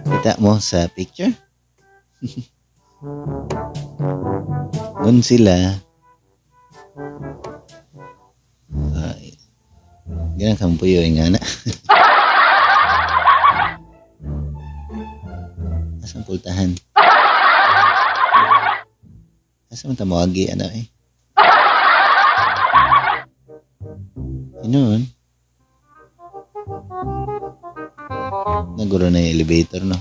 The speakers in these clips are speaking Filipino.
Kita mo sa picture? Doon sila. Ganang kampuyo nga na. Asang pultahan? Asang tamawagi ano eh? Yun. Naguro na yung elevator, no?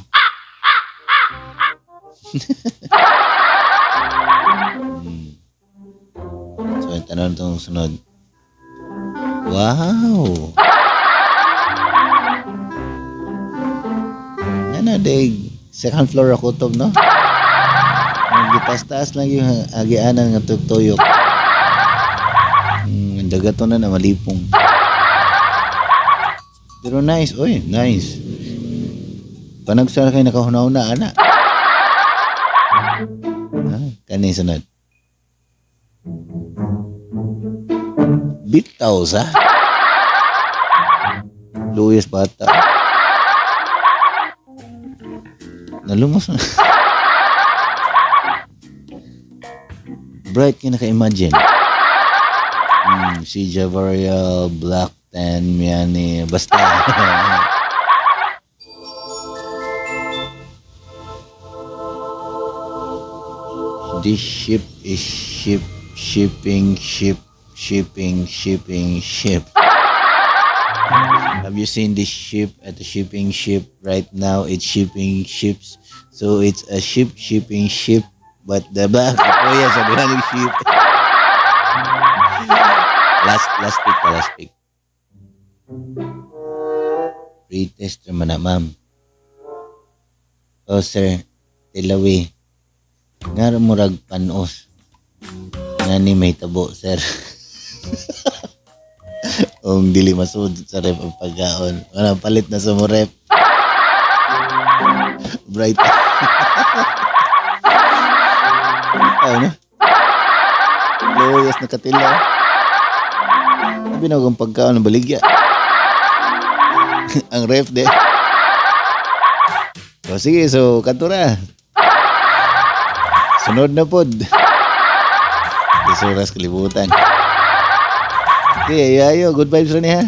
So, yung tanong itong sunod. Wow! Ano, day, second floor ako to, no? Gitas-taas lang yung agianan ng tuyok. Dagat to na malipong. Pero nice, oy, nice. Panagsara kayo nakahunaw na, ana. Kanin sunod. Bitaw sa Luis bata. Nalumos na. Bright ka naka-imagine. Si Javaria Black 10 Miani basta. This ship is shipping. Have you seen this ship at the shipping ship? Right now it's shipping ships. So it's a shipping ship. But the back, oh yes, sabi nga ng ship. Last pick. Pre-test naman na, ma'am. Oh, sir. Tilawi. Nga murag panos. Nga ni may tabo, sir. Ang dili masud sa rep ang pagkaon. Wala palit na sa mo rep. Bright. Ano? Loyas na katila. Sabi na kung pagkaon ng baligya. Ang ref de. So sige, so kantura. Sunod na pod. Isuras kalibutan. Okay, ayo, good vibes rin ha.